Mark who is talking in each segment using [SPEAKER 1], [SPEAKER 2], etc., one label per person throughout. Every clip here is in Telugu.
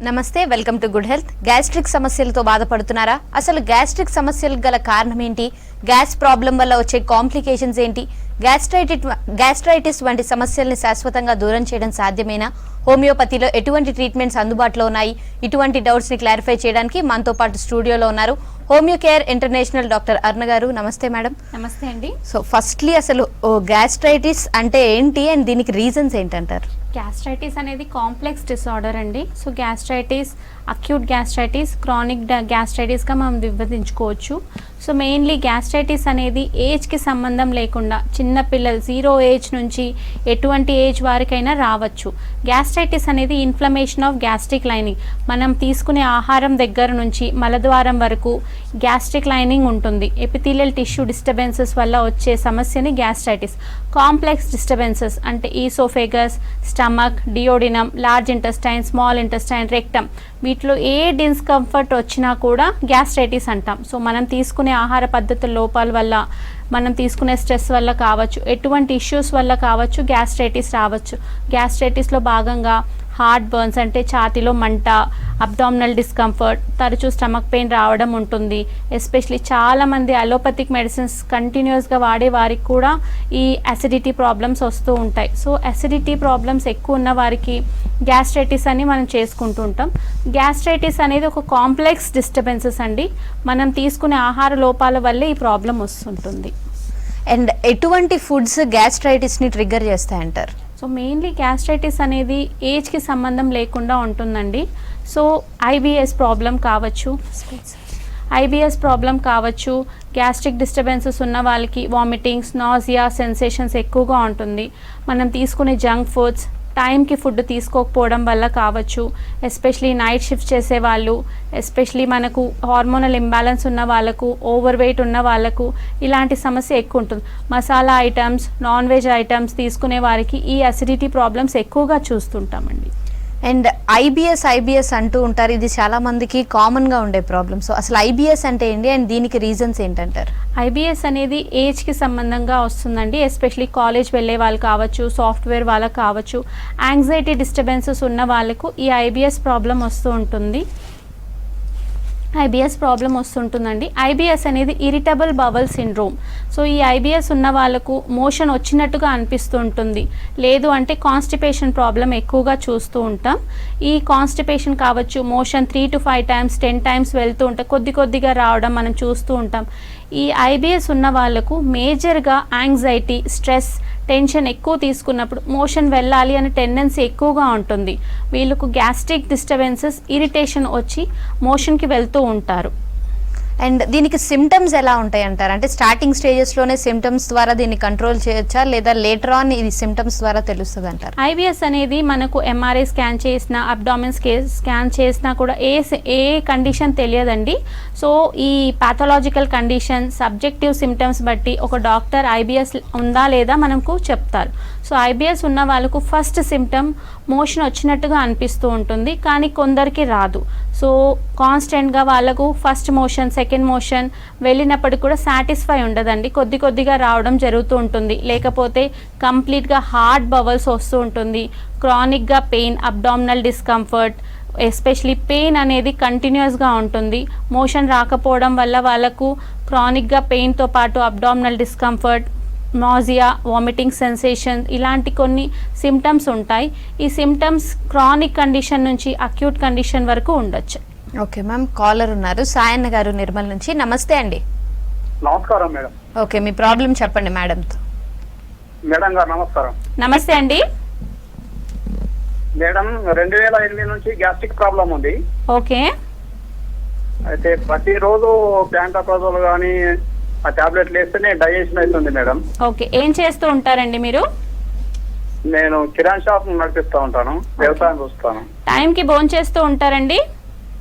[SPEAKER 1] నమస్తే, welcome to good health. Gastric సమస్యలతో బాధపడుతున్నారా? అసలు గ్యాస్ట్రిక్ సమస్యలకు గల కారణం ఏంటి? గ్యాస్ ప్రాబ్లం వల్ల వచ్చే కాంప్లికేషన్స్ ఏంటి? గ్యాస్ట్రైటిస్ వంటి సమస్యల్ని శాశ్వతంగా దూరం చేయడం సాధ్యమేనా? హోమియోపతిలో ఎటువంటి ట్రీట్మెంట్స్ అందుబాటులో ఉన్నాయి? ఇటువంటి డౌట్స్ ని క్లారిఫై చేయడానికి మనతో పాటు స్టూడియోలో ఉన్నారు హోమియో కేర్ ఇంటర్నేషనల్ డాక్టర్ అరుణ గారు. నమస్తే మేడం.
[SPEAKER 2] నమస్తే అండి.
[SPEAKER 1] సో ఫస్ట్లీ అసలు గ్యాస్ట్రైటిస్ అంటే ఏంటి అండ్ దీనికి రీజన్స్ ఏంటంటారు?
[SPEAKER 2] గ్యాస్ట్రైటిస్ అనేది కాంప్లెక్స్ డిసార్డర్ అండి. So gastritis, acute gastritis, chronic గ్యాస్ట్రైటిస్గా మనం విభజించుకోవచ్చు. సో మెయిన్లీ గ్యాస్ట్రైటిస్ అనేది ఏజ్కి సంబంధం లేకుండా చిన్న పిల్లలు 0 ఏజ్ నుంచి ఎటువంటి ఏజ్ వారికైనా రావచ్చు. గ్యాస్ట్రైటిస్ అనేది ఇన్ఫ్లమేషన్ ఆఫ్ గ్యాస్ట్రిక్ లైనింగ్. మనం తీసుకునే ఆహారం దగ్గర నుంచి మలద్వారం వరకు గ్యాస్ట్రిక్ లైనింగ్ ఉంటుంది. ఎపిథీలియల్ టిష్యూ డిస్టర్బెన్సెస్ వల్ల వచ్చే సమస్యని గ్యాస్ట్రైటిస్. కాంప్లెక్స్ డిస్టర్బెన్సెస్ అంటే oesophagus, stomach, duodenum, large intestine, small intestine, rectum, వీటిలో ఏ డిస్కంఫర్ట్ వచ్చినా కూడా గ్యాస్ట్రైటిస్ అంటాం. సో మనం తీసుకునే ఆహార పద్ధతుల లోపాల వల్ల, మనం తీసుకునే స్ట్రెస్ వల్ల కావచ్చు, ఎటువంటి ఇష్యూస్ వల్ల కావచ్చు గ్యాస్ట్రైటిస్ రావచ్చు. గ్యాస్ట్రైటిస్లో భాగంగా హార్ట్ బర్న్స్ అంటే ఛాతీలో మంట, అబ్డామినల్ డిస్కంఫర్ట్, తరచూ స్టమక్ పెయిన్ రావడం ఉంటుంది. ఎస్పెషలీ చాలామంది అలోపతిక్ మెడిసిన్స్ కంటిన్యూస్గా వాడే వారికి కూడా ఈ అసిడిటీ ప్రాబ్లమ్స్ వస్తూ ఉంటాయి. సో అసిడిటీ ప్రాబ్లమ్స్ ఎక్కువ ఉన్న వారికి గ్యాస్ట్రైటిస్ అని మనం చేసుకుంటూ ఉంటాం. గ్యాస్ట్రైటిస్ అనేది ఒక కాంప్లెక్స్ డిస్టర్బెన్సెస్ అండి. మనం తీసుకునే ఆహార లోపాల వల్లే ఈ ప్రాబ్లం వస్తుంటుంది.
[SPEAKER 1] అండ్ ఎటువంటి ఫుడ్స్ గ్యాస్ట్రైటిస్ని ట్రిగ్గర్ చేస్తాయంటారు?
[SPEAKER 2] సో మెయిన్లీ గ్యాస్ట్రైటిస్ అనేది ఏజ్కి సంబంధం లేకుండా ఉంటుందండి. సో ఐబిఎస్ ప్రాబ్లం కావచ్చు, గ్యాస్ట్రిక్ డిస్టర్బెన్సెస్ ఉన్న వాళ్ళకి వామిటింగ్స్, నాజియా సెన్సేషన్స్ ఎక్కువగా ఉంటుంది. మనం తీసుకునే జంక్ ఫుడ్స్, టైంకి ఫుడ్ తీసుకోకపోవడం వల్ల కావచ్చు. ఎస్పెషలీ నైట్ షిఫ్ట్ చేసే వాళ్ళు, ఎస్పెషలీ మనకు హార్మోనల్ ఇంబ్యాలెన్స్ ఉన్న వాళ్ళకు, ఓవర్ వెయిట్ ఉన్న వాళ్ళకు ఇలాంటి సమస్య ఎక్కువ ఉంటుంది. Masala items, non veg items తీసుకునే వారికి ఈ అసిడిటీ ప్రాబ్లమ్స్ ఎక్కువగా చూస్తుంటామండి.
[SPEAKER 1] అండ్ ఐబిఎస్ అంటూ ఉంటారు. ఇది చాలా మందికి కామన్గా ఉండే ప్రాబ్లమ్. సో అసలు ఐబిఎస్ అంటే ఏంటి అండ్ దీనికి రీజన్స్ ఏంటంటారు?
[SPEAKER 2] ఐబిఎస్ అనేది ఏజ్కి సంబంధంగా వస్తుందండి. ఎస్పెషలీ కాలేజ్ వెళ్ళే వాళ్ళు కావచ్చు, సాఫ్ట్వేర్ వాళ్ళకు కావచ్చు, యాంగ్జైటీ డిస్టర్బెన్సెస్ ఉన్న వాళ్ళకు ఈ ఐబిఎస్ ప్రాబ్లం వస్తూ ఉంటుంది. ఐబిఎస్ అనేది ఇరిటబుల్ బవల్ సిండ్రోమ్. సో ఈ ఐబిఎస్ ఉన్న వాళ్ళకు మోషన్ వచ్చినట్టుగా అనిపిస్తూ ఉంటుంది. లేదు అంటే కాన్స్టిపేషన్ ప్రాబ్లం ఎక్కువగా చూస్తూ ఉంటాం. ఈ కాన్స్టిపేషన్ కావచ్చు, మోషన్ 3 to 5 times 10 times వెళ్తూ ఉంటే కొద్దిగా రావడం మనం చూస్తూ ఉంటాం. ఈ ఐబిఎస్ ఉన్న వాళ్ళకు మేజర్గా యాంగ్జైటీ, స్ట్రెస్, టెన్షన్ ఎక్కువ తీసుకున్నప్పుడు మోషన్ వెళ్ళాలి అనే టెండెన్సీ ఎక్కువగా ఉంటుంది. వీళ్ళకు గ్యాస్ట్రిక్ డిస్టర్బెన్సెస్, ఇరిటేషన్ వచ్చి మోషన్కి వెళ్తూ ఉంటారు.
[SPEAKER 1] అండ్ దీనికి సిమ్టమ్స్ ఎలా ఉంటాయి అంటారు? అంటే స్టార్టింగ్ స్టేజెస్లోనే సిమ్టమ్స్ ద్వారా దీన్ని కంట్రోల్ చేయొచ్చా, లేదా లేటర్ ఆన్ ఇది సిమ్టమ్స్ ద్వారా తెలుస్తుంది అంటారు?
[SPEAKER 2] ఐబిఎస్ అనేది మనకు ఎంఆర్ఐ స్కాన్ చేసినా, అబ్డామిన్ స్కాన్ చేసినా కూడా ఏ కండిషన్ తెలియదండి. సో ఈ పాథలాజికల్ కండిషన్, సబ్జెక్టివ్ సిమ్టమ్స్ బట్టి ఒక డాక్టర్ ఐబిఎస్ ఉందా లేదా మనకు చెప్తారు. సో ఐబిఎస్ ఉన్న వాళ్ళకు ఫస్ట్ సిమ్టమ్ మోషన్ వచ్చినట్టుగా అనిపిస్తూ ఉంటుంది, కానీ కొందరికి రాదు. సో కాన్స్టెంట్గా వాళ్ళకు ఫస్ట్ మోషన్, సెకండ్ మోషన్ వెళ్ళినప్పటికీ కూడా సాటిస్ఫై ఉండదండి. కొద్దిగా రావడం జరుగుతూ ఉంటుంది. లేకపోతే కంప్లీట్గా హార్డ్ బవల్స్ వస్తూ ఉంటుంది. క్రానిక్గా pain, abdominal discomfort, especially pain అనేది కంటిన్యూస్గా ఉంటుంది. మోషన్ రాకపోవడం వల్ల వాళ్ళకు క్రానిక్గా పెయిన్తో పాటు abdominal discomfort, nausea, vomiting sensation ఇలాంటి కొన్ని సిమ్టమ్స్ ఉంటాయి. ఈ సిమ్టమ్స్ క్రానిక్ కండిషన్ నుంచి అక్యూట్ కండిషన్ వరకు ఉండొచ్చు.
[SPEAKER 1] ఓకే మ్యామ్, కాలర్ ఉన్నారు సాయన్న గారు నిర్మల్ నుంచి. నమస్తే అండి.
[SPEAKER 3] నమస్కారం మేడం.
[SPEAKER 1] ఓకే, మీ ప్రాబ్లం చెప్పండి మేడంతో.
[SPEAKER 3] మేడం గారు నమస్కారం.
[SPEAKER 2] నమస్తే అండి.
[SPEAKER 3] మేడం 2008 నుంచి గ్యాస్ట్రిక్ ప్రాబ్లం ఉంది.
[SPEAKER 2] ఓకే.
[SPEAKER 3] అయితే ప్రతిరోజు ప్యాంటాప్రజోల్ కానీ ఆ టాబ్లెట్లు వేస్తేనే డైజెషన్ అవుతుంది మేడం.
[SPEAKER 2] ఓకే, ఏం చేస్తూ ఉంటారండి మీరు?
[SPEAKER 3] నేను కిరాణా షాప్ నడిపిస్తూ ఉంటాను, వ్యవసాయం చూస్తాను.
[SPEAKER 2] టైంకి భోంచేస్తూ ఉంటారండి?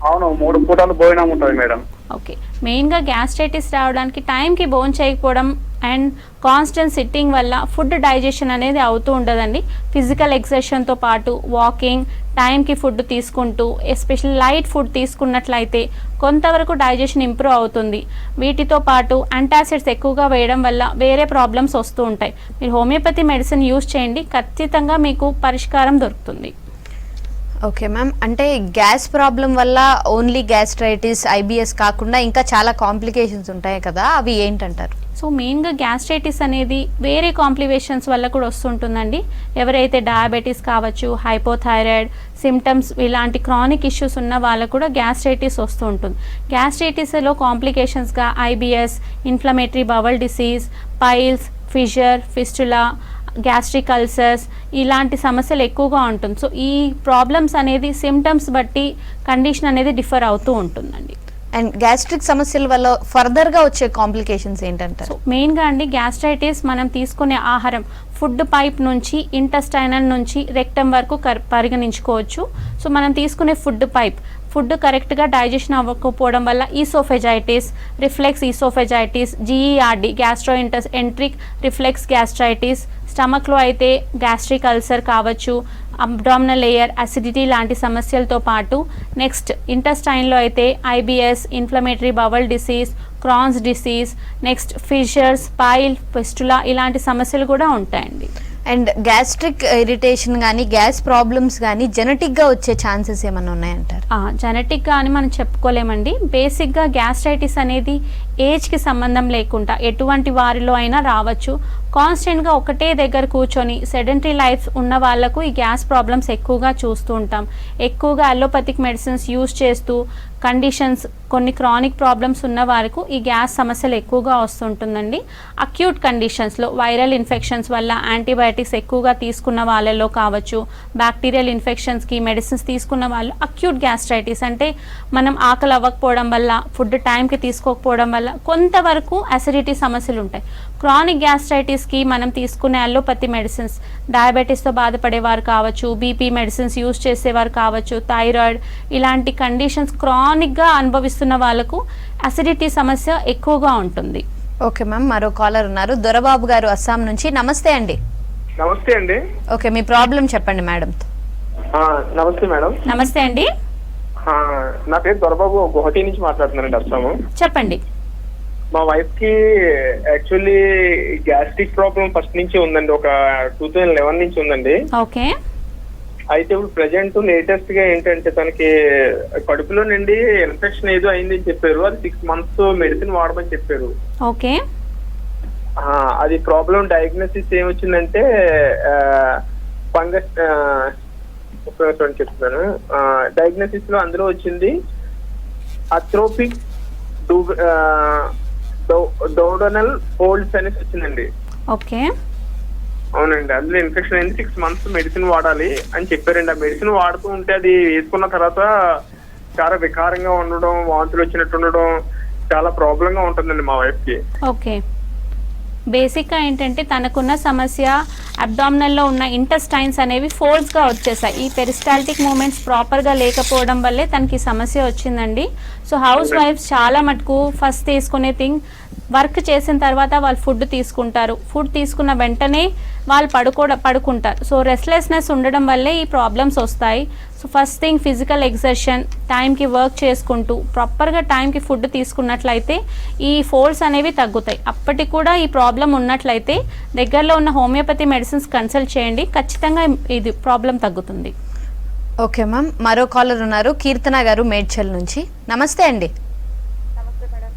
[SPEAKER 3] అవును, 3 పూటలు భోజనం ఉంటుంది మేడం.
[SPEAKER 2] ఓకే, మెయిన్గా గ్యాస్ట్రైటిస్ రావడానికి టైంకి భోజనం చేయకపోవడం అండ్ కాన్స్టెంట్ సిట్టింగ్ వల్ల ఫుడ్ డైజెషన్ అనేది అవుతూ ఉండదండి. ఫిజికల్ ఎక్సర్సైజ్తో పాటు వాకింగ్, టైంకి ఫుడ్ తీసుకుంటూ, ఎస్పెషల్లీ లైట్ ఫుడ్ తీసుకున్నట్లయితే కొంతవరకు డైజెషన్ ఇంప్రూవ్ అవుతుంది. వీటితో పాటు యాంటాసిడ్స్ ఎక్కువగా వేయడం వల్ల వేరే ప్రాబ్లమ్స్ వస్తూ ఉంటాయి. మీరు హోమియోపతి మెడిసిన్ యూజ్ చేయండి, ఖచ్చితంగా మీకు పరిష్కారం దొరుకుతుంది.
[SPEAKER 1] ఓకే మ్యామ్, అంటే గ్యాస్ ప్రాబ్లం వల్ల ఓన్లీ గ్యాస్ట్రైటిస్, ఐబిఎస్ కాకుండా ఇంకా చాలా కాంప్లికేషన్స్ ఉంటాయి కదా, అవి ఏంటంటారు?
[SPEAKER 2] సో మెయిన్గా గ్యాస్ట్రైటిస్ అనేది వేరే కాంప్లికేషన్స్ వల్ల కూడా వస్తుంటుందండి. ఎవరైతే డయాబెటీస్ కావచ్చు, హైపోథైరాయిడ్ సిమ్టమ్స్ ఇలాంటి క్రానిక్ ఇష్యూస్ ఉన్న వాళ్ళకు కూడా గ్యాస్ట్రైటిస్ వస్తూ ఉంటుంది. గ్యాస్ట్రైటిస్లో కాంప్లికేషన్స్గా IBS, inflammatory bowel disease, piles, fissure, fistula, gastric ulcers ఇలాంటి సమస్యలు ఎక్కువగా ఉంటుంది. సో ఈ ప్రాబ్లమ్స్ అనేది సిమ్టమ్స్ బట్టి కండిషన్ అనేది డిఫర్ అవుతూ ఉంటుందండి.
[SPEAKER 1] అండ్ గ్యాస్ట్రిక్ సమస్యల వల్ల ఫర్దర్గా వచ్చే కాంప్లికేషన్స్ ఏంటంటారు?
[SPEAKER 2] సో మెయిన్గా అండి గ్యాస్ట్రైటిస్ మనం తీసుకునే ఆహారం ఫుడ్ పైప్ నుంచి ఇంటెస్టైనల్ నుంచి రెక్టమ్ వరకు పరిగణించుకోవచ్చు. సో మనం తీసుకునే ఫుడ్ కరెక్ట్గా డైజెషన్ అవ్వకపోవడం వల్ల oesophagitis, reflex oesophagitis, GERD gastroenteric reflex gastritis, స్టమక్లో అయితే గ్యాస్ట్రిక్ అల్సర్ కావచ్చు, అబ్డామినల్ లేయర్ అసిడిటీ లాంటి సమస్యలతో పాటు నెక్స్ట్ ఇంటెస్టైన్లో అయితే IBS, inflammatory bowel disease, Crohn's disease, next fissures, pile, fistula ఇలాంటి సమస్యలు కూడా ఉంటాయండి.
[SPEAKER 1] అండ్ గ్యాస్ట్రిక్ ఇరిటేషన్ కానీ గ్యాస్ ప్రాబ్లమ్స్ కానీ జెనెటిక్గా వచ్చే ఛాన్సెస్ ఏమైనా ఉన్నాయంటారు?
[SPEAKER 2] జెనెటిక్గా అని మనం చెప్పుకోలేమండి. బేసిక్గా గ్యాస్ట్రైటిస్ అనేది ఏజ్కి సంబంధం లేకుండా ఎటువంటి వారిలో అయినా రావచ్చు. కాన్స్టెంట్గా ఒకటే దగ్గర కూర్చొని సెడెంటరీ లైఫ్ ఉన్న వాళ్ళకు ఈ గ్యాస్ ప్రాబ్లమ్స్ ఎక్కువగా చూస్తూ ఉంటాం. ఎక్కువగా అలోపతిక్ మెడిసిన్స్ యూజ్ చేస్తూ కండిషన్స్ కొన్ని క్రానిక్ ప్రాబ్లమ్స్ ఉన్న వారికి ఈ గ్యాస్ సమస్యలు ఎక్కువగా వస్తుంటుందండి. అక్యూట్ కండిషన్స్లో వైరల్ ఇన్ఫెక్షన్స్ వల్ల యాంటీబయాటిక్స్ ఎక్కువగా తీసుకున్న వాళ్ళలో కావచ్చు, బ్యాక్టీరియల్ ఇన్ఫెక్షన్స్కి మెడిసిన్స్ తీసుకున్న వాళ్ళు అక్యూట్ గ్యాస్ట్రైటిస్ అంటే మనం ఆకలి అవ్వకపోవడం వల్ల, ఫుడ్ టైంకి తీసుకోకపోవడం వల్ల కొంతవరకు అసిడిటీ సమస్యలు ఉంటాయి. క్రానిక్ గ్యాస్ట్రైటిస్కి మనం తీసుకునే అలోపతి మెడిసిన్స్, డయాబెటీస్తో బాధపడేవారు కావచ్చు, బీపీ మెడిసిన్స్ యూజ్ చేసేవారు కావచ్చు, థైరాయిడ్ ఇలాంటి కండిషన్స్ క్రానిక్గా అనుభవిస్తున్న వాళ్ళకు అసిడిటీ సమస్య ఎక్కువగా ఉంటుంది.
[SPEAKER 1] ఓకే మ్యామ్, మరో కాలర్ ఉన్నారు, దొరబాబు గారు అస్సాం నుంచి. నమస్తే అండి.
[SPEAKER 3] నమస్తే అండి.
[SPEAKER 1] ఓకే, మీ ప్రాబ్లం చెప్పండి మేడంతో.
[SPEAKER 3] నమస్తే మేడం.
[SPEAKER 2] నమస్తే అండి.
[SPEAKER 3] నా పేరు దొరబాబు, గుహటి నుంచి మాట్లాడుతున్నానండి, అస్సాము.
[SPEAKER 2] చెప్పండి.
[SPEAKER 3] మా వైఫ్ కి యాక్చువల్లీ గ్యాస్ట్రిక్ ప్రాబ్లం ఫస్ట్ నుంచి ఉందండి, ఒక 2011 నుంచి ఉందండి.
[SPEAKER 2] ఓకే.
[SPEAKER 3] అయితే ఇప్పుడు ప్రెసెంట్ లేటెస్ట్ గా ఏంటంటే తనకి కడుపులో నుండి ఇన్ఫెక్షన్ ఏదో అయిందని చెప్పారు. అది 6 months మెడిసిన్ వాడమని చెప్పారు.
[SPEAKER 2] ఓకే.
[SPEAKER 3] అది ప్రాబ్లం డయాగ్నోసిస్ ఏమొచ్చిందంటే ఫంగస్, చెప్తున్నాను. డయాగ్నోసిస్ లో అందులో వచ్చింది అథ్రోపిక్ డోడనల్ ఫోల్డ్స్ అనేసి వచ్చిందండి.
[SPEAKER 2] ఓకే.
[SPEAKER 3] అవునండి, అందులో ఇన్ఫెక్షన్ అయింది. 6 months మెడిసిన్ వాడాలి అని చెప్పారండి. ఆ మెడిసిన్ వాడుతూ ఉంటే అది వేసుకున్న తర్వాత చాలా వికారంగా ఉండడం, వాంతులు వచ్చినట్టు ఉండడం, చాలా ప్రాబ్లం గా ఉంటుందండి మా వైఫ్ కి.
[SPEAKER 2] ఓకే. బేసిక్గా ఏంటంటే తనకున్న సమస్య అబ్డామినల్లో ఉన్న ఇంటెస్టైన్స్ అనేవి ఫోల్డ్స్గా వచ్చేసాయి. ఈ పెరిస్టాల్టిక్ మూమెంట్స్ ప్రాపర్గా లేకపోవడం వల్లే తనకి సమస్య వచ్చిందండి. సో హౌస్ వైఫ్స్ చాలా మటుకు ఫస్ట్ తీసుకునే థింగ్, వర్క్ చేసిన తర్వాత వాళ్ళు ఫుడ్ తీసుకుంటారు. ఫుడ్ తీసుకున్న వెంటనే వాళ్ళు పడుకుంటారు. సో రెస్ట్లెస్నెస్ ఉండడం వల్లే ఈ ప్రాబ్లమ్స్ వస్తాయి. So first thing physical exertion, టైంకి వర్క్ చేసుకుంటూ ప్రాపర్గా టైంకి ఫుడ్ తీసుకున్నట్లయితే ఈ ఫోల్డ్స్ అనేవి తగ్గుతాయి. అప్పటికి కూడా ఈ ప్రాబ్లం ఉన్నట్లయితే దగ్గరలో ఉన్న హోమియోపతి మెడిసిన్స్ కన్సల్ట్ చేయండి, ఖచ్చితంగా ఇది ప్రాబ్లం తగ్గుతుంది.
[SPEAKER 1] ఓకే మ్యామ్, మరో కాలర్ ఉన్నారు, కీర్తన గారు మేడ్చల్ నుంచి. నమస్తే అండి.
[SPEAKER 4] నమస్తే మేడం.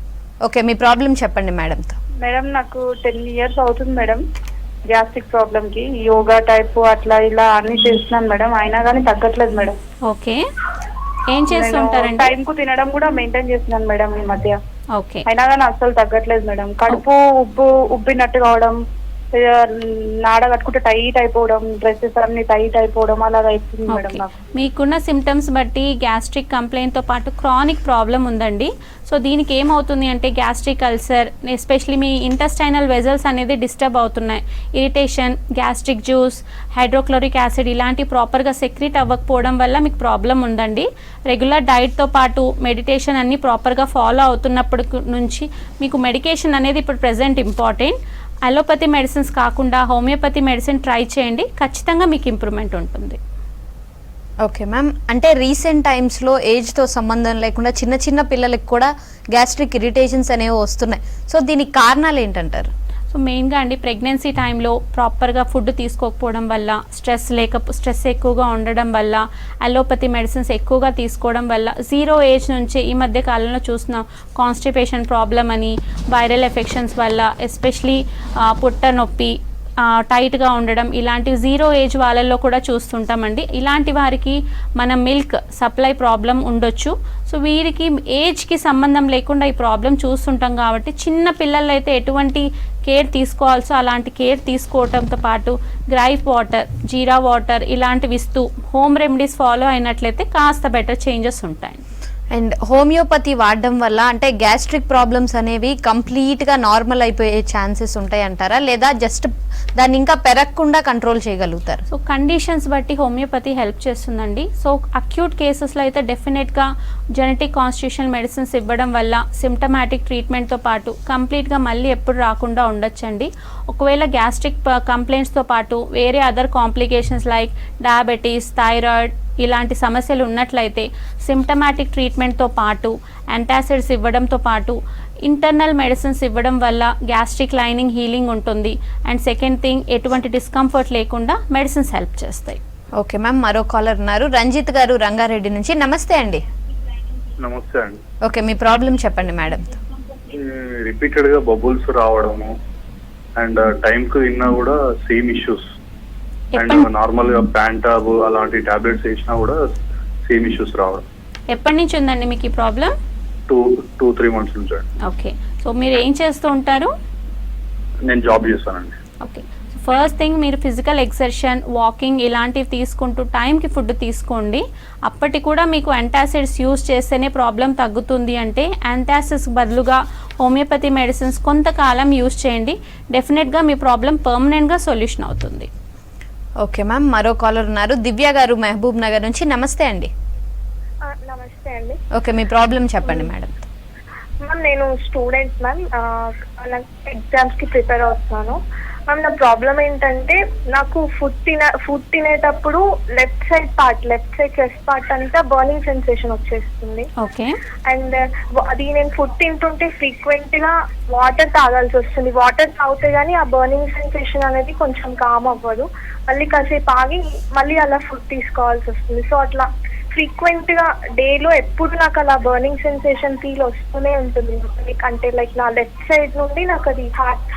[SPEAKER 1] ఓకే, మీ ప్రాబ్లం చెప్పండి మేడంతో.
[SPEAKER 4] మేడం నాకు 10 years అవుతుంది మేడం గ్యాస్ట్రిక్ ప్రాబ్లమ్ కి. యోగా టైప్ అట్లా ఇలా అన్ని చేస్తున్నాను మేడం, అయినా కానీ తగ్గట్లేదు మేడం.
[SPEAKER 2] ఓకే. ఏం చేస్తుంటారండి?
[SPEAKER 4] టైం కు తినడం కూడా మెయింటైన్ చేస్తున్నాను మేడం ఈ మధ్య.
[SPEAKER 2] ఓకే.
[SPEAKER 4] అయినా కానీ అస్సలు తగ్గట్లేదు మేడం. కడుపు ఉబ్బినట్టు కావడం, నాడ కట్టుకుంటే టైట్ అయిపోవడం, డ్రెస్సెస్ అన్ని టైట్ అయిపోవడం అలాగా అవుతుంది మేడం నాకు.
[SPEAKER 2] మీకున్న సిమ్టమ్స్ బట్టి గ్యాస్ట్రిక్ కంప్లైంట్తో పాటు క్రానిక్ ప్రాబ్లం ఉందండి. సో దీనికి ఏమవుతుంది అంటే గ్యాస్ట్రిక్ అల్సర్, ఎస్పెషలీ మీ ఇంటెస్టైనల్ వెజల్స్ అనేది డిస్టర్బ్ అవుతున్నాయి. Irritation, gastric juice, hydrochloric acid ఇలాంటి ప్రాపర్గా సెక్రీట్ అవ్వకపోవడం వల్ల మీకు ప్రాబ్లం ఉందండి. రెగ్యులర్ డైట్తో పాటు మెడిటేషన్ అన్ని ప్రాపర్గా ఫాలో అవుతున్నప్పటి నుంచి మీకు మెడికేషన్ అనేది ఇప్పుడు ప్రెజెంట్ ఇంపార్టెంట్. అలోపతి మెడిసిన్స్ కాకుండా హోమియోపతి మెడిసిన్ ట్రై చేయండి, ఖచ్చితంగా మీకు ఇంప్రూవ్మెంట్ ఉంటుంది.
[SPEAKER 1] ఓకే మ్యామ్, అంటే రీసెంట్ టైమ్స్లో ఏజ్తో సంబంధం లేకుండా చిన్న చిన్న పిల్లలకు కూడా గ్యాస్ట్రిక్ ఇరిటేషన్స్ అనేవి వస్తున్నాయి. సో దీనికి కారణాలు ఏంటంటారు?
[SPEAKER 2] సో మెయిన్గా అండి ప్రెగ్నెన్సీ టైంలో ప్రాపర్గా ఫుడ్ తీసుకోకపోవడం వల్ల, స్ట్రెస్ ఎక్కువగా ఉండడం వల్ల, అలోపతి మెడిసిన్స్ ఎక్కువగా తీసుకోవడం వల్ల, 0 ఏజ్ నుంచి ఈ మధ్య కాలంలో చూస్తున్నాం కాన్స్టిపేషన్ ప్రాబ్లం అని, వైరల్ ఎఫెక్షన్స్ వల్ల, ఎస్పెషలీ పుట్ట నొప్పి, టైట్గా ఉండడం, ఇలాంటివి 0 ఏజ్ వాళ్ళల్లో కూడా చూస్తుంటామండి. ఇలాంటి వారికి మన మిల్క్ సప్లై ప్రాబ్లం ఉండొచ్చు. సో వీరికి ఏజ్కి సంబంధం లేకుండా ఈ ప్రాబ్లం చూస్తుంటాం కాబట్టి చిన్న పిల్లలు అయితే ఎటువంటి కేర్ తీసుకోవాల్సో అలాంటి కేర్ తీసుకోవడంతో పాటు గ్రైప్ వాటర్, జీరా వాటర్ ఇలాంటివి ఇస్తూ హోమ్ రెమెడీస్ ఫాలో అయినట్లయితే కాస్త బెటర్ చేంజెస్ ఉంటాయి.
[SPEAKER 1] అండ్ హోమియోపతి వాడడం వల్ల అంటే గ్యాస్ట్రిక్ ప్రాబ్లమ్స్ అనేవి కంప్లీట్గా నార్మల్ అయిపోయే ఛాన్సెస్ ఉంటాయి అంటారా, లేదా జస్ట్ దాన్ని ఇంకా పెరగకుండా కంట్రోల్ చేయగలుగుతారు?
[SPEAKER 2] సో కండిషన్స్ బట్టి హోమియోపతి హెల్ప్ చేస్తుందండి. సో అక్యూట్ కేసెస్లో అయితే డెఫినెట్గా జెనెటిక్ కాన్స్టిట్యూషనల్ మెడిసిన్స్ ఇవ్వడం వల్ల సిమ్టమాటిక్ ట్రీట్మెంట్తో పాటు కంప్లీట్గా మళ్ళీ ఎప్పుడు రాకుండా ఉండొచ్చండి. ఒకవేళ గ్యాస్ట్రిక్ కంప్లైంట్స్తో పాటు వేరే other complications like diabetes, thyroid ఇలాంటి సమస్యలు ఉన్నట్లయితే సిమ్టమాటిక్ ట్రీట్మెంట్తో పాటు యాంటాసిడ్స్ ఇవ్వడంతో పాటు ఇంటర్నల్ మెడిసిన్స్ ఇవ్వడం వల్ల గ్యాస్ట్రిక్ లైనింగ్ హీలింగ్ ఉంటుంది. అండ్ సెకండ్ థింగ్, ఎటువంటి డిస్కంఫర్ట్ లేకుండా మెడిసిన్స్ హెల్ప్ చేస్తాయి.
[SPEAKER 1] ఓకే మ్యామ్, మరో కాలర్ ఉన్నారు, రంజిత్ గారు రంగారెడ్డి నుంచి. నమస్తే అండి.
[SPEAKER 5] నమస్తే అండి.
[SPEAKER 1] ఓకే, మీ ప్రాబ్లం చెప్పండి మేడం.
[SPEAKER 5] రిపీటెడ్ గా బబుల్స్ రావడము అండ్ టైం కు తిన్నా కూడా సేమ్ ఇష్యూస్, అండ్ నార్మల్ గా ప్యాంటాబ్ అలాంటి టాబ్లెట్స్ వేసినా కూడా సేమ్ ఇష్యూస్ రావడం.
[SPEAKER 2] ఎప్పటి నుంచి ఉందండి మీకు ఈ ప్రాబ్లం?
[SPEAKER 5] 2-3 months నుంచి అండి.
[SPEAKER 2] ఓకే, సో మీరు ఏం చేస్తూ ఉంటారు?
[SPEAKER 5] నేను జాబ్ చేస్తానండి.
[SPEAKER 2] ఓకే, ఫస్ట్ థింగ్ మీరు ఫిజికల్ ఎక్సర్షన్, వాకింగ్ ఇలాంటివి తీసుకుంటూ టైంకి ఫుడ్ తీసుకోండి. అప్పటి కూడా మీకు యాంటాసిడ్స్ యూజ్ చేస్తేనే ప్రాబ్లం తగ్గుతుంది అంటే యాంటాసిడ్స్ బదులుగా హోమియోపతి మెడిసిన్స్ కొంతకాలం యూజ్ చేయండి. డెఫినెట్గా మీ ప్రాబ్లం పర్మనెంట్గా సొల్యూషన్ అవుతుంది.
[SPEAKER 1] ఓకే మ్యామ్, మరో కాలర్ ఉన్నారు, దివ్య గారు మహబూబ్ నగర్ నుంచి. నమస్తే అండి.
[SPEAKER 4] నమస్తే అండి.
[SPEAKER 1] ఓకే, మీ ప్రాబ్లం చెప్పండి మేడం.
[SPEAKER 4] మ్యామ్ నేను స్టూడెంట్ మ్యామ్, ఎగ్జామ్స్కి ప్రిపేర్ అవుతున్నాను మ్యామ్. నా ప్రాబ్లం ఏంటంటే నాకు ఫుడ్ తినేటప్పుడు లెఫ్ట్ సైడ్ చెస్ట్ పార్ట్ అంతా బర్నింగ్ సెన్సేషన్ వచ్చేస్తుంది.
[SPEAKER 2] ఓకే,
[SPEAKER 4] అండ్ అది నేను ఫుడ్ తింటుంటే ఫ్రీక్వెంట్ గా వాటర్ తాగాల్సి వస్తుంది. వాటర్ తాగితే గానీ ఆ బర్నింగ్ సెన్సేషన్ అనేది కొంచెం కామ్ అవ్వదు. మళ్ళీ కాసేపు ఆగి మళ్ళీ అలా ఫుడ్ తీసుకోవాల్సి వస్తుంది. సో అట్లా ఫ్రీక్వెంట్ గా డేలో ఎప్పుడు నాకు అలా బర్నింగ్ సెన్సేషన్ ఫీల్ వస్తూనే ఉంటుంది. అంటే లైక్ నా లెఫ్ట్ సైడ్ నుండి నాకు అది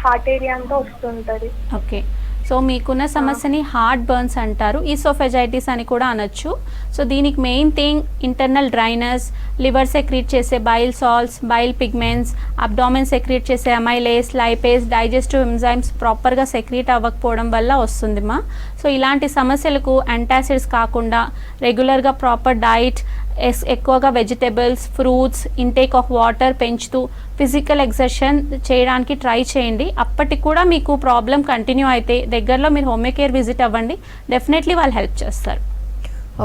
[SPEAKER 4] హార్ట్ ఏరియా అంతా వస్తుంటది.
[SPEAKER 2] ఓకే, సో మీకున్న సమస్యని హార్ట్ బర్న్స్ అంటారు, ఈసోఫెజైటిస్ అని కూడా అనొచ్చు. సో దీనికి main thing internal dryness, liver secrete చేసే bile salts, bile pigments, abdomen secrete చేసే అమైలేస్, లైపేస్, డైజెస్టివ్ ఎంజైమ్స్ ప్రాపర్గా సెక్రీట్ అవ్వకపోవడం వల్ల వస్తుందిమా. సో ఇలాంటి సమస్యలకు యాంటాసిడ్స్ కాకుండా రెగ్యులర్గా ప్రాపర్ డైట్, ఎక్కువగా vegetables, fruits, intake of water పెంచుతూ ఫిజికల్ ఎక్సర్షన్ చేయడానికి ట్రై చేయండి. అప్పటికి కూడా మీకు ప్రాబ్లం కంటిన్యూ అయితే దగ్గరలో మీరు హోమియో కేర్ విజిట్ అవ్వండి, డెఫినెట్లీ వాళ్ళు హెల్ప్ చేస్తారు.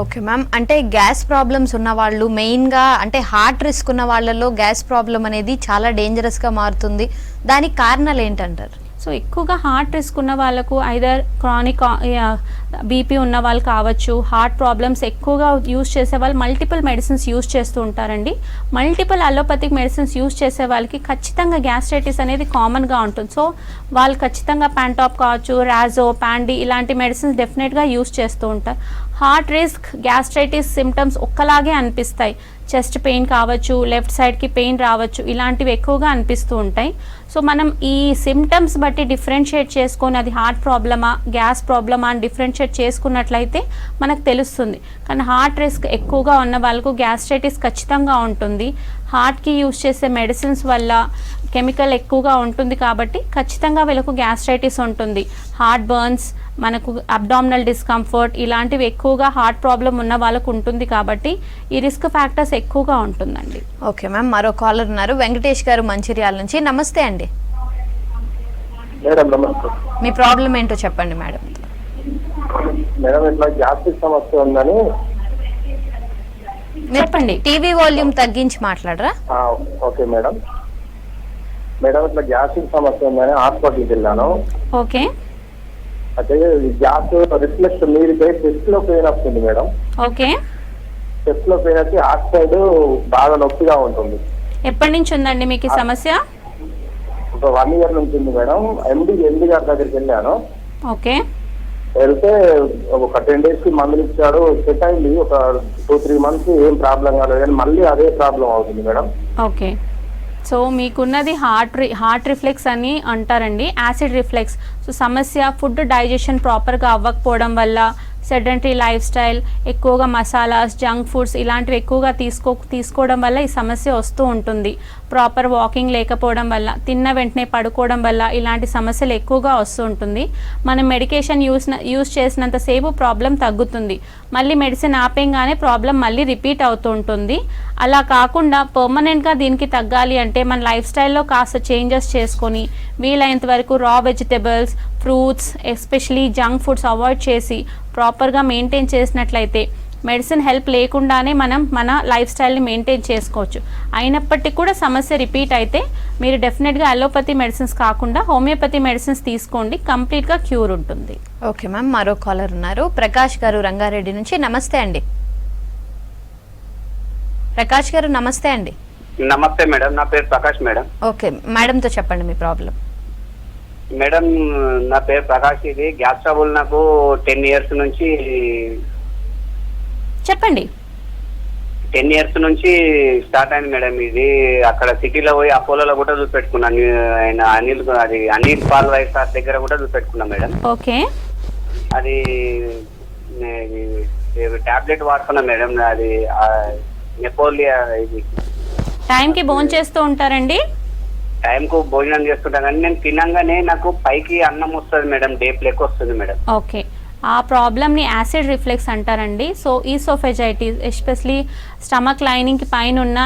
[SPEAKER 1] ఓకే మ్యామ్, అంటే గ్యాస్ ప్రాబ్లమ్స్ ఉన్న వాళ్ళు మెయిన్గా అంటే హార్ట్ రిస్క్ ఉన్న వాళ్ళలో గ్యాస్ ప్రాబ్లం అనేది చాలా డేంజరస్గా మారుతుంది. దానికి కారణాలు ఏంటంటారు?
[SPEAKER 2] సో ఎక్కువగా హార్ట్ రిస్క్ ఉన్న వాళ్ళకు ఐదర్ క్రానిక్ బీపీ ఉన్న వాళ్ళు కావచ్చు, హార్ట్ ప్రాబ్లమ్స్ ఎక్కువగా యూజ్ చేసే వాళ్ళు మల్టిపుల్ మెడిసిన్స్ యూజ్ చేస్తూ ఉంటారండి. మల్టిపుల్ అలోపతిక్ మెడిసిన్స్ యూజ్ చేసే వాళ్ళకి ఖచ్చితంగా గ్యాస్ట్రైటిస్ అనేది కామన్గా ఉంటుంది. సో వాళ్ళు ఖచ్చితంగా ప్యాంటాప్ కావచ్చు, రాజో, ప్యాండీ ఇలాంటి మెడిసిన్స్ డెఫినెట్గా యూజ్ చేస్తూ ఉంటారు. హార్ట్ రిస్క్, గ్యాస్ట్రైటిస్ సిమ్టమ్స్ ఒక్కలాగే అనిపిస్తాయి. చెస్ట్ పెయిన్ కావచ్చు, లెఫ్ట్ సైడ్కి పెయిన్ రావచ్చు, ఇలాంటివి ఎక్కువగా అనిపిస్తూ ఉంటాయి. సో మనం ఈ సిమ్టమ్స్ బట్టి డిఫరెన్షియేట్ చేసుకొని అది హార్ట్ ప్రాబ్లమా, గ్యాస్ ప్రాబ్లమా అని డిఫరెన్షియేట్ చేసుకున్నట్లయితే మనకు తెలుస్తుంది. కానీ హార్ట్ రిస్క్ ఎక్కువగా ఉన్న వాళ్ళకు గ్యాస్ట్రైటిస్ ఖచ్చితంగా ఉంటుంది. హార్ట్కి యూజ్ చేసే మెడిసిన్స్ వల్ల కెమికల్ ఎక్కువగా ఉంటుంది కాబట్టి ఖచ్చితంగా వీళ్ళకు గ్యాస్ట్రైటిస్ ఉంటుంది. హార్ట్ బర్న్స్, మనకు అబ్డామినల్ డిస్కంఫర్ట్ ఇలాంటివి ఎక్కువగా హార్ట్ ప్రాబ్లం ఉన్న వాళ్ళకు ఉంటుంది కాబట్టి ఈ రిస్క్ ఫ్యాక్టర్స్ ఎక్కువగా ఉంటుందండి.
[SPEAKER 1] ఓకే మ్యామ్, మరో కాలర్ ఉన్నారు, వెంకటేష్ గారు మంచిర్యాల నుంచి. నమస్తే అండి.
[SPEAKER 6] మేడం నమస్తే.
[SPEAKER 1] మీ ప్రాబ్లం ఏంటో చెప్పండి మేడం.
[SPEAKER 6] మేడం ఇట్లా గ్యాస్ట్రిక్ సమస్య ఉందని.
[SPEAKER 1] చెప్పండి, టీవీ వాల్యూమ్ తగ్గించి మాట్లాడరా?
[SPEAKER 6] Okay madam. మేడం ఇట్లా గ్యాస్ట్రిక్ సమస్య ఉందని హాస్పిటల్కి వెళ్ళాను.
[SPEAKER 2] ఓకే,
[SPEAKER 6] అయితే గ్యాస్ రిఫ్లెక్స్ మీరు చెస్ట్ లో పెయిన్ వస్తుంది మేడం.
[SPEAKER 2] ఓకే,
[SPEAKER 6] చెస్ట్ లో పెయిన్ వచ్చి హార్ట్ సైడ్ బాగా నొప్పిగా ఉంటుంది.
[SPEAKER 2] ఎప్పటి నుంచి ఉందండి మీకు ఈ సమస్య?
[SPEAKER 6] 1 year నుంచి ఉంది మేడం. ఎండి గారి దగ్గరికి వెళ్ళాను.
[SPEAKER 2] ఓకే.
[SPEAKER 6] వెళ్తే ఒక 10 days కి మందులు ఇచ్చాడు, సెట్ అయింది. ఒక 2-3 months ఏం ప్రాబ్లం కాలేదు, కానీ మళ్ళీ అదే ప్రాబ్లం అవుతుంది మేడం.
[SPEAKER 2] ఓకే. సో మీకున్నది హార్ట్ రిఫ్లెక్స్ అని అంటారండి, యాసిడ్ రిఫ్లెక్స్. సో సమస్య ఫుడ్ డైజెషన్ ప్రాపర్గా అవ్వకపోవడం వల్ల, సెడెంటరీ లైఫ్ స్టైల్, ఎక్కువగా మసాలాస్, జంక్ ఫుడ్స్ ఇలాంటివి ఎక్కువగా తీసుకోవడం వల్ల ఈ సమస్య వస్తూ ఉంటుంది. ప్రాపర్ వాకింగ్ లేకపోవడం వల్ల, తిన్న వెంటనే పడుకోవడం వల్ల ఇలాంటి సమస్యలు ఎక్కువగా వస్తూ ఉంటుంది. మనం మెడికేషన్ యూస్ చేసినంతసేపు ప్రాబ్లం తగ్గుతుంది, మళ్ళీ మెడిసిన్ ఆపేయంగానే ప్రాబ్లం మళ్ళీ రిపీట్ అవుతూ ఉంటుంది. అలా కాకుండా పర్మనెంట్గా దీనికి తగ్గాలి అంటే మన లైఫ్ స్టైల్లో కాస్త చేంజెస్ చేసుకొని వీలైనంత వరకు రా vegetables, fruits, especially junk foods avoid చేసి ప్రాపర్గా మెయింటైన్ చేసినట్లయితే మెడిసిన్ హెల్ప్ లేకుండానే మనం మన లైఫ్ స్టైల్ని మెయింటైన్ చేసుకోవచ్చు. అయినప్పటికీ కూడా సమస్య రిపీట్ అయితే మీరు డెఫినెట్గా అలోపతి మెడిసిన్స్ కాకుండా హోమియోపతి మెడిసిన్స్ తీసుకోండి, కంప్లీట్గా క్యూర్ ఉంటుంది.
[SPEAKER 1] ఓకే మ్యామ్, మరో కాలర్ ఉన్నారు. ప్రకాష్ గారు రంగారెడ్డి నుంచి. నమస్తే అండి ప్రకాష్ గారు. నమస్తే అండి.
[SPEAKER 7] నమస్తే మేడం, నా పేరు ప్రకాష్ మేడం.
[SPEAKER 1] ఓకే, మేడంతో చెప్పండి మీ ప్రాబ్లం.
[SPEAKER 7] మేడం నా పేరు ప్రకాష్. ఇది గ్యాస్ ట్రబుల్ నాకు 10 years నుంచి
[SPEAKER 2] చెప్పండి.
[SPEAKER 7] 10 years నుంచి స్టార్ట్ అయింది మేడం. ఇది అక్కడ సిటీలో పోయి అపోలోలో కూడా చూపెట్టుకున్నాను. ఆయన అనిల్ పాల్ వైస్ దగ్గర కూడా చూపెట్టుకున్నా మేడం.
[SPEAKER 2] ఓకే.
[SPEAKER 7] అది టాబ్లెట్ వాడుతున్నా మేడం. అది నెపోలియా. ఇది
[SPEAKER 2] టైంకి భోజనం చేస్తూ ఉంటారండి?
[SPEAKER 7] టైంకు భోజనం చేస్తుంటా, కానీ నేను తినంగానే నాకు పైకి అన్నం వస్తుంది మేడం, డేప్ లెక్క వస్తుంది మేడం.
[SPEAKER 2] ఓకే. ఆ ప్రాబ్లమ్ని యాసిడ్ రిఫ్లెక్స్ అంటారండి. సో ఈసోఫెజైటిస్, ఎస్పెషలీ స్టమక్ లైనింగ్కి పైన ఉన్న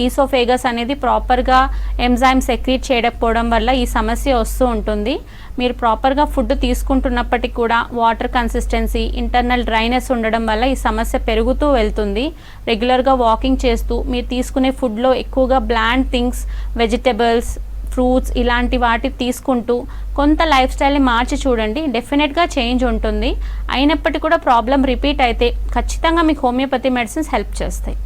[SPEAKER 2] ఈసోఫేగస్ అనేది ప్రాపర్గా ఎంజైమ్ సెక్రీట్ చేయకపోవడం వల్ల ఈ సమస్య వస్తూ ఉంటుంది. మీరు ప్రాపర్గా ఫుడ్ తీసుకుంటున్నప్పటికీ కూడా వాటర్ కన్సిస్టెన్సీ, ఇంటర్నల్ డ్రైనెస్ ఉండడం వల్ల ఈ సమస్య పెరుగుతూ వెళ్తుంది. రెగ్యులర్గా వాకింగ్ చేస్తూ మీరు తీసుకునే ఫుడ్లో ఎక్కువగా బ్లాండ్ థింగ్స్, వెజిటబుల్స్, ఫ్రూట్స్ ఇలాంటి వాటి తీసుకుంటూ కొంత లైఫ్ స్టైల్ని మార్చి చూడండి, డెఫినెట్గా చేంజ్ ఉంటుంది. అయినప్పటికీ కూడా ప్రాబ్లం రిపీట్ అయితే ఖచ్చితంగా మీకు హోమియోపతి మెడిసిన్స్ హెల్ప్ చేస్తాయి.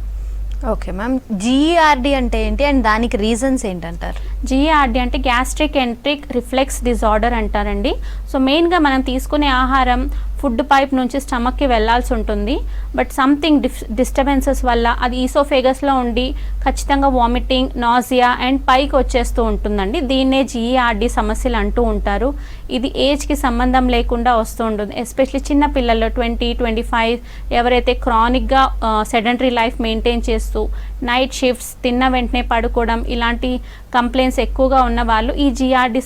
[SPEAKER 1] ఓకే మ్యామ్, జీఈఆర్డి అంటే ఏంటి అండ్ దానికి రీజన్స్ ఏంటంటారు?
[SPEAKER 2] జీఈఆర్డి అంటే గ్యాస్ట్రిక్ ఎంట్రిక్ రిఫ్లెక్స్ డిజార్డర్ అంటారండి. సో మెయిన్గా మనం తీసుకునే ఆహారం ఫుడ్ పైప్ నుంచి స్టమక్కి వెళ్ళాల్సి ఉంటుంది. బట్ సంథింగ్ డిస్టర్బెన్సెస్ వల్ల అది ఈసోఫేగస్లో ఉండి ఖచ్చితంగా వామిటింగ్, నాజియా అండ్ పైకి వచ్చేస్తూ ఉంటుందండి. దీన్నే జీఈఆర్డి సమస్యలు అంటూ ఉంటారు. ఇది ఏజ్కి సంబంధం లేకుండా వస్తూ ఉంటుంది. ఎస్పెషలీ చిన్న పిల్లల్లో 20-25 ఎవరైతే క్రానిక్గా సెడెంటరీ లైఫ్ మెయింటైన్ చేస్తూ నైట్ షిఫ్ట్స్, తిన్న వెంటనే పడుకోవడం ఇలాంటి కంప్లైంట్స్ ఎక్కువగా ఉన్న వాళ్ళు ఈ జీఈఆర్డి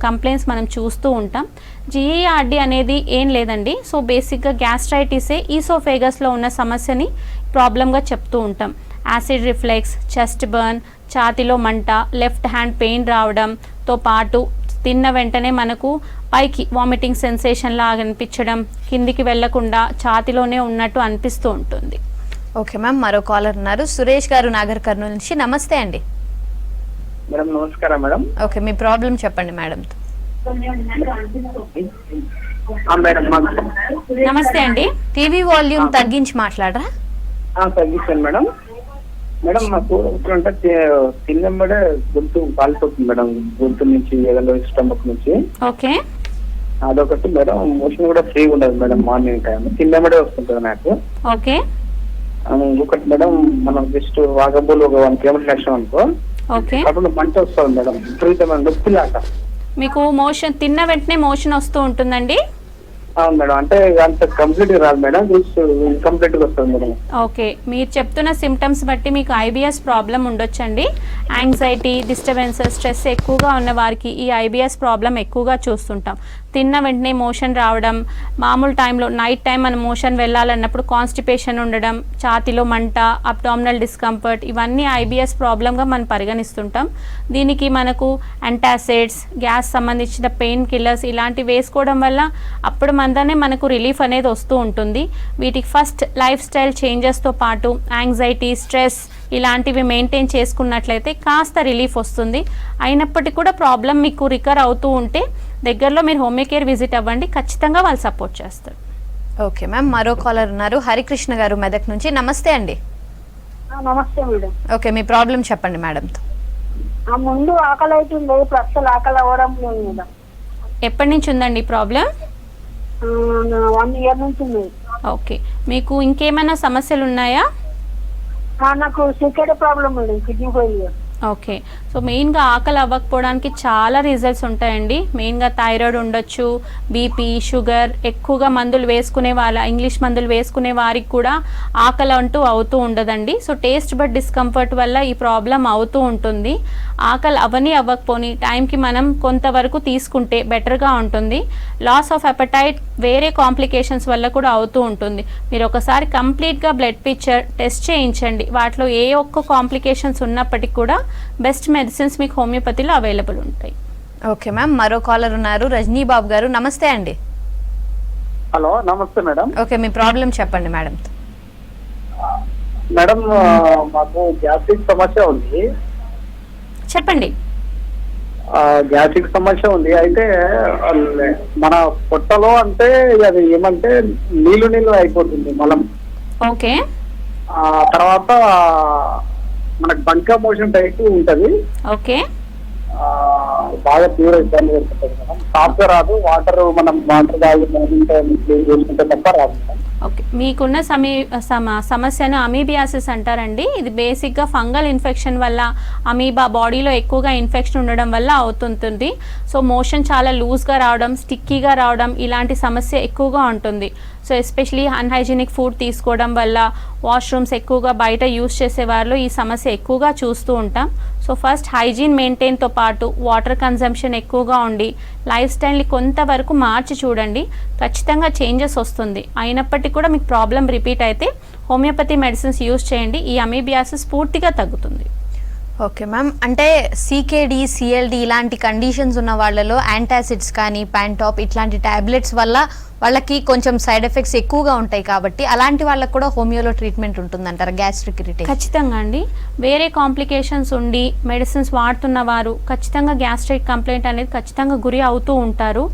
[SPEAKER 2] కంప్లైంట్స్ మనం చూస్తూ ఉంటాం. జీఈఆర్డి అనేది ఏం లేదండి. సో బేసిక్గా గ్యాస్ట్రైటిసే ఈసోఫేగస్లో ఉన్న సమస్యని ప్రాబ్లంగా చెప్తూ ఉంటాం. యాసిడ్ రిఫ్లెక్స్, చెస్ట్ బర్న్, ఛాతీలో మంట, లెఫ్ట్ హ్యాండ్ పెయిన్ రావడంతో పాటు తిన్న వెంటనే మనకు పైకి వామిటింగ్ సెన్సేషన్ లాగా అనిపించడం, కిందికి వెళ్లకుండా ఛాతీలోనే ఉన్నట్టు అనిపిస్తూ ఉంటుంది.
[SPEAKER 1] ఓకే మ్యామ్, మరో కాలర్ ఉన్నారు. సురేష్ గారు నాగర్ కర్నూలు నుంచి. నమస్తే అండి.
[SPEAKER 6] మేడం నమస్కారం మేడం.
[SPEAKER 1] ఓకే, మీ ప్రాబ్లం చెప్పండి మేడంతో.
[SPEAKER 6] మేడం
[SPEAKER 2] నమస్తే అండి.
[SPEAKER 1] టీవీ వాల్యూమ్ తగ్గించి మాట్లాడరా?
[SPEAKER 6] తగ్గిస్తాను మేడం. మేడం నాకు అంటే తిన్నమ్మడే గొంతు కాలిపోతుంది మేడం, గొంతు నుంచి ఏదైనా స్టమక్ నుంచి.
[SPEAKER 2] ఓకే.
[SPEAKER 6] అదొకటి మేడం. మోషన్ కూడా ఫ్రీగా ఉండదు మేడం, మార్నింగ్ టైం తిన్నమ్మడే వస్తుంటుంది నాకు.
[SPEAKER 2] ఓకే.
[SPEAKER 6] ఇంకొకటి మేడం, మనం జస్ట్ వాగబోలు ఒక 1 kilometer లక్ష్యం అనుకో,
[SPEAKER 2] ఓకే,
[SPEAKER 6] అప్పుడు మంట వస్తుంది మేడం, విపరీతమైన నొప్పి లాగా.
[SPEAKER 2] మీకు మోషన్ తిన్న వెంటనే మోషన్ వస్తూ ఉంటుందండి?
[SPEAKER 6] అవును మేడం. అంటే అంత కంప్లీట్ గా రాదు మేడం, ఇన్కంప్లీట్ గా వస్తుంది మేడం.
[SPEAKER 2] ఓకే, మీరు చెప్తున్న సిమ్టమ్స్ బట్టి మీకు ఐబిఎస్ ప్రాబ్లం ఉండొచ్చండి. యాంగ్జైటీ, డిస్టర్బెన్సెస్, స్ట్రెస్ ఎక్కువగా ఉన్న వారికి ఈ ఐబిఎస్ ప్రాబ్లం ఎక్కువగా చూస్తుంటాం. తిన్న వెంటనే మోషన్ రావడం, మామూలు టైంలో నైట్ టైం మనం మోషన్ వెళ్ళాలన్నప్పుడు కాన్స్టిపేషన్ ఉండడం, ఛాతీలో మంట, అబ్డామినల్ డిస్కంఫర్ట్, ఇవన్నీ ఐబిఎస్ ప్రాబ్లంగా మనం పరిగణిస్తుంటాం. దీనికి మనకు యాంటాసిడ్స్, గ్యాస్ సంబంధించిన పెయిన్ కిల్లర్స్ ఇలాంటివి వేసుకోవడం వల్ల అప్పుడు మననే మనకు రిలీఫ్ అనేది వస్తూ ఉంటుంది. వీటికి ఫస్ట్ లైఫ్ స్టైల్ చేంజెస్తో పాటు యాంగ్జైటీ, స్ట్రెస్ ఇలాంటివి మెయింటైన్ చేసుకున్నట్లయితే కాస్త రిలీఫ్ వస్తుంది. అయినప్పటికీ కూడా ప్రాబ్లం మీకు రికవర్ అవుతూ ఉంటే దగ్గరలో మీరు హోమియో కేర్ విజిట్ అవ్వండి, ఖచ్చితంగా వాళ్ళు సపోర్ట్ చేస్తారు.
[SPEAKER 1] ఓకే మ్యామ్, మరో కాలర్ ఉన్నారు. హరికృష్ణ గారు మెదక్ నుంచి. నమస్తే అండి.
[SPEAKER 4] నమస్తే మేడం.
[SPEAKER 1] ఓకే, మీ ప్రాబ్లం చెప్పండి మేడంతో.
[SPEAKER 8] ఆ ముందు ఆకలి అవుతుంది, ఇప్పుడు అస్సలు ఆకలి అవ్వడం లేదు మేడం.
[SPEAKER 2] ఎప్పటి నుంచి ఉందండి ప్రాబ్లం?
[SPEAKER 8] 1 year నుంచి ఉంది.
[SPEAKER 2] ఓకే, మీకు ఇంకేమైనా సమస్యలు ఉన్నాయా?
[SPEAKER 8] నాకు cigarette problem madam, kidney failure.
[SPEAKER 2] Okay, so మెయిన్గా ఆకలి అవ్వకపోవడానికి చాలా రీజన్స్ ఉంటాయండి. మెయిన్గా థైరాయిడ్ ఉండొచ్చు, బీపీ, షుగర్, ఎక్కువగా మందులు వేసుకునే ఇంగ్లీష్ మందులు వేసుకునే వారికి కూడా ఆకలి అంటూ అవుతూ ఉండదండి. సో టేస్ట్ బట్ డిస్కంఫర్ట్ వల్ల ఈ ప్రాబ్లం అవుతూ ఉంటుంది. ఆకలి అవ్వకపోని టైంకి మనం కొంతవరకు తీసుకుంటే బెటర్గా ఉంటుంది. లాస్ ఆఫ్ అపెటైట్ వేరే కాంప్లికేషన్స్ వల్ల కూడా అవుతూ ఉంటుంది. మీరు ఒకసారి కంప్లీట్గా బ్లడ్ పిక్చర్ టెస్ట్ చేయించండి. వాటిలో ఏ ఒక్క కాంప్లికేషన్స్ ఉన్నప్పటికీ కూడా బెస్ట్ మెడిసిన్స్ మీకు హోమియోపతిలో అవైలబుల్ ఉంటాయి.
[SPEAKER 1] ఓకే మ్యామ్, మరో కాలర్ ఉన్నారు, రజనీ బాబు గారు. నమస్తే అండి.
[SPEAKER 6] హలో, నమస్తే మేడం.
[SPEAKER 1] ఓకే, మీ ప్రాబ్లం చెప్పండి మేడం.
[SPEAKER 6] మేడం, మాకు గ్యాస్ట్రిక్ సమస్య ఉంది.
[SPEAKER 2] చెప్పండి.
[SPEAKER 6] గ్యాస్ట్రిక్ సమస్య ఉంది. అయితే మన పొట్టలో అంటే అది ఏమంటే నీళ్లు అయిపోతుంది మలం.
[SPEAKER 2] ఓకే,
[SPEAKER 6] తర్వాత మనకు బంకా మోషన్ టైప్ ఉంటది.
[SPEAKER 2] ఓకే,
[SPEAKER 6] బాగా తీవ్ర ఇబ్బంది పెడుతుంది మేడం. సాఫ్ట్గా రాదు, వాటర్ తాగి చేసుకుంటే తప్ప రాదు మేడం.
[SPEAKER 2] ఓకే, మీకున్న సమస్యను అమీబియాసిస్ అంటారండి. ఇది బేసిక్గా ఫంగల్ ఇన్ఫెక్షన్ వల్ల, అమీబా బాడీలో ఎక్కువగా ఇన్ఫెక్షన్ ఉండడం వల్ల అవుతుంటుంది. సో మోషన్ చాలా లూజ్గా రావడం, స్టిక్కీగా రావడం, ఇలాంటి సమస్య ఎక్కువగా ఉంటుంది. సో ఎస్పెషలీ అన్హైజీనిక్ ఫుడ్ తీసుకోవడం వల్ల, వాష్రూమ్స్ ఎక్కువగా బయట యూస్ చేసే వారిలో ఈ సమస్య ఎక్కువగా చూస్తూ ఉంటాం. సో ఫస్ట్ హైజీన్ మెయింటైన్తో పాటు వాటర్ కన్జంప్షన్ ఎక్కువగా ఉండి లైఫ్ స్టైల్ని కొంతవరకు మార్చి చూడండి, ఖచ్చితంగా చేంజెస్ వస్తుంది. అయినప్పటికీ కూడా మీకు ప్రాబ్లం రిపీట్ అయితే హోమియోపతి మెడిసిన్స్ యూస్ చేయండి, ఈ అమీబియాసిస్ పూర్తిగా తగ్గుతుంది.
[SPEAKER 1] ఓకే మ్యామ్, అంటే CKD, CLD ఇలాంటి కండిషన్స్ ఉన్న వాళ్ళలో యాంటాసిడ్స్ కానీ ప్యాంటాప్ ఇట్లాంటి టాబ్లెట్స్ వల్ల వాళ్ళకి కొంచెం సైడ్ ఎఫెక్ట్స్ ఎక్కువగా ఉంటాయి కాబట్టి అలాంటి వాళ్ళకి కూడా హోమియోలో ట్రీట్మెంట్ ఉంటుందంటారా గ్యాస్ట్రిక్ ఇరిటేషన్?
[SPEAKER 2] ఖచ్చితంగా అండి. వేరే కాంప్లికేషన్స్ ఉండి మెడిసిన్స్ వాడుతున్న వారు ఖచ్చితంగా గ్యాస్ట్రిక్ కంప్లైంట్ అనేది ఖచ్చితంగా గురి అవుతూ ఉంటారు.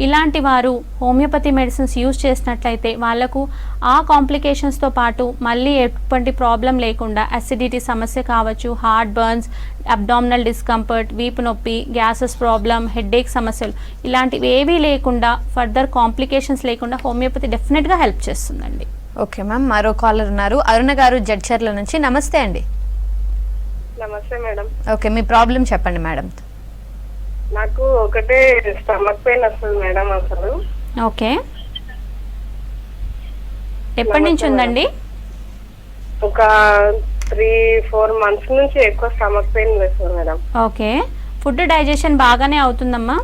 [SPEAKER 2] ఇలాంటి వారు హోమియోపతి మెడిసిన్స్ యూజ్ చేసినట్లయితే వాళ్ళకు ఆ కాంప్లికేషన్స్తో పాటు మళ్ళీ ఎటువంటి ప్రాబ్లం లేకుండా అసిడిటీ సమస్య కావచ్చు, హార్ట్ బర్న్స్, అబ్డామినల్ డిస్కంఫర్ట్, వీపు నొప్పి, గ్యాసెస్ ప్రాబ్లం, హెడేక్ సమస్యలు ఇలాంటివి ఏవీ లేకుండా ఫర్దర్ కాంప్లికేషన్స్ లేకుండా హోమియోపతి డెఫినెట్గా హెల్ప్ చేస్తుందండి.
[SPEAKER 1] ఓకే మ్యామ్, మరో కాలర్ ఉన్నారు, అరుణ గారు జడ్చర్ల నుంచి. నమస్తే అండి.
[SPEAKER 9] నమస్తే మేడం.
[SPEAKER 1] ఓకే, మీ ప్రాబ్లం చెప్పండి మేడం.
[SPEAKER 9] నాకు ఒకటే స్టమక్ పెయిన్ వస్తుంది మేడం అసలు.
[SPEAKER 2] ఓకే, ఎప్పటి నుంచి ఉందండి?
[SPEAKER 9] ఒక 3-4 months నుంచి ఎక్కువ స్టమక్ పెయిన్ వస్తుంది మేడం.
[SPEAKER 2] ఓకే, ఫుడ్ డైజెషన్ బాగానే అవుతుందమ్మా?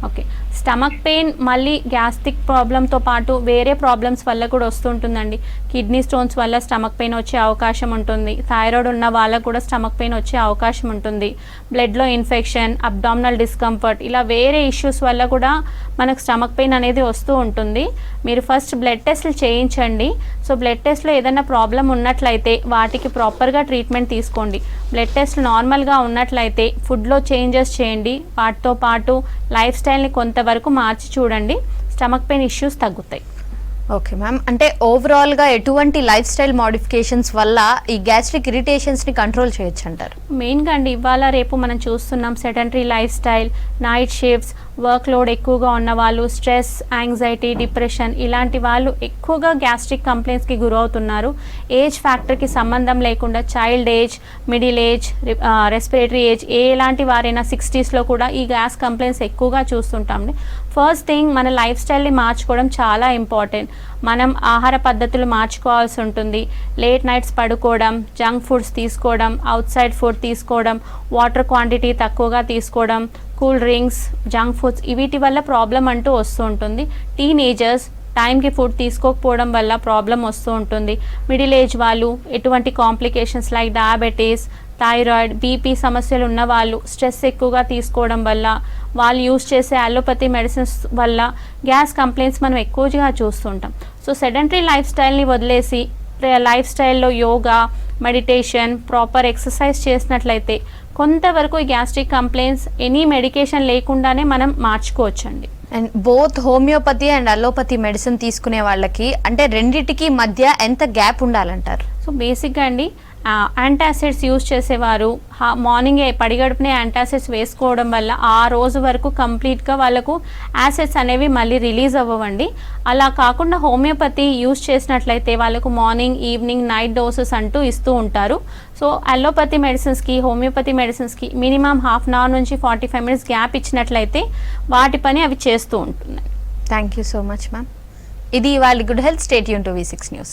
[SPEAKER 2] ఓకే, స్టమక్ పెయిన్ మళ్ళీ గ్యాస్ట్రిక్ ప్రాబ్లంతో పాటు వేరే ప్రాబ్లమ్స్ వల్ల కూడా వస్తుంటుందండి. కిడ్నీ స్టోన్స్ వల్ల స్టమక్ పెయిన్ వచ్చే అవకాశం ఉంటుంది. థైరాయిడ్ ఉన్న వాళ్ళకు కూడా స్టమక్ పెయిన్ వచ్చే అవకాశం ఉంటుంది. బ్లడ్లో ఇన్ఫెక్షన్, అబ్డామినల్ డిస్కంఫర్ట్ ఇలా వేరే ఇష్యూస్ వల్ల కూడా మనకు స్టమక్ పెయిన్ అనేది వస్తూ ఉంటుంది. మీరు ఫస్ట్ బ్లడ్ టెస్ట్లు చేయించండి. సో బ్లడ్ టెస్ట్లో ఏదైనా ప్రాబ్లం ఉన్నట్లయితే వాటికి ప్రాపర్గా ట్రీట్మెంట్ తీసుకోండి. బ్లడ్ టెస్ట్ నార్మల్గా ఉన్నట్లయితే ఫుడ్లో చేంజెస్ చేయండి. వాటితో పాటు లైఫ్ స్టైల్ని కొంతవరకు మార్చి చూడండి, స్టమక్ పెయిన్ ఇష్యూస్ తగ్గుతాయి.
[SPEAKER 1] ఓకే మ్యామ్, అంటే ఓవరాల్గా ఎటువంటి లైఫ్ స్టైల్ మోడిఫికేషన్స్ వల్ల ఈ గ్యాస్ట్రిక్ ఇరిటేషన్స్ని కంట్రోల్ చేయొచ్చు అంటారు?
[SPEAKER 2] మెయిన్గా అండి, ఇవాళ రేపు మనం చూస్తున్నాం sedentary life style, night shifts, work load ఎక్కువగా ఉన్న వాళ్ళు, స్ట్రెస్, యాంగ్జైటీ, డిప్రెషన్ ఇలాంటి వాళ్ళు ఎక్కువగా గ్యాస్ట్రిక్ కంప్లైంట్స్కి గురవుతున్నారు. ఏజ్ ఫ్యాక్టర్కి సంబంధం లేకుండా child age, middle age, respiratory age ఎలాంటి వారైనా 60sలో కూడా ఈ గ్యాస్ కంప్లైంట్స్ ఎక్కువగా చూస్తుంటామండి. ఫస్ట్ థింగ్, మన లైఫ్ స్టైల్ని మార్చుకోవడం చాలా ఇంపార్టెంట్. మనం ఆహార పద్ధతులు మార్చుకోవాల్సి ఉంటుంది. లేట్ నైట్స్ పడుకోవడం, జంక్ ఫుడ్స్ తీసుకోవడం, అవుట్ సైడ్ ఫుడ్ తీసుకోవడం, వాటర్ క్వాంటిటీ తక్కువగా తీసుకోవడం, కూల్ డ్రింక్స్, జంక్ ఫుడ్స్ వీటి వల్ల ప్రాబ్లం అంటూ వస్తూ ఉంటుంది. టీనేజర్స్ టైంకి ఫుడ్ తీసుకోకపోవడం వల్ల ప్రాబ్లం వస్తూ ఉంటుంది. మిడిల్ ఏజ్ వాళ్ళు ఎటువంటి complications like diabetes, thyroid, BP సమస్యలు ఉన్న వాళ్ళు స్ట్రెస్ ఎక్కువగా తీసుకోవడం వల్ల, వాళ్ళు యూజ్ చేసే అలోపతి మెడిసిన్స్ వల్ల గ్యాస్ కంప్లైంట్స్ మనం ఎక్కువగా చూస్తుంటాం. సో సెడెంటరీ లైఫ్ స్టైల్ని వదిలేసి లైఫ్ స్టైల్లో యోగా, మెడిటేషన్, ప్రాపర్ ఎక్సర్సైజ్ చేసినట్లయితే కొంతవరకు ఈ గ్యాస్ట్రిక్ కంప్లైంట్స్ ఎనీ మెడికేషన్ లేకుండానే మనం మార్చుకోవచ్చండి.
[SPEAKER 1] And both homeopathy and allopathy medicine తీసుకునే వాళ్ళకి అంటే రెండిటికి మధ్య ఎంత గ్యాప్ ఉండాలంటారు?
[SPEAKER 2] సో బేసిక్గా అండి యాంటాసిడ్స్ యూజ్ చేసేవారు మార్నింగే పడిగడుపునే యాంటాసిడ్స్ వేసుకోవడం వల్ల ఆ రోజు వరకు కంప్లీట్గా వాళ్ళకు యాసిడ్స్ అనేవి మళ్ళీ రిలీజ్ అవ్వవండి. అలా కాకుండా హోమియోపతి యూజ్ చేసినట్లయితే వాళ్ళకు మార్నింగ్ ఈవినింగ్ నైట్ డోసెస్ అంటూ ఇస్తూ ఉంటారు. సో అలోపతి మెడిసిన్స్కి హోమియోపతి మెడిసిన్స్కి మినిమం హాఫ్ అన్ అవర్ నుంచి 45 minutes గ్యాప్ ఇచ్చినట్లయితే వాటి పని అవి చేస్తూ ఉంటున్నాయి.
[SPEAKER 1] Thank you so much ma'am. ఇది వాళ్ళ good health. Stay tune to V6 news.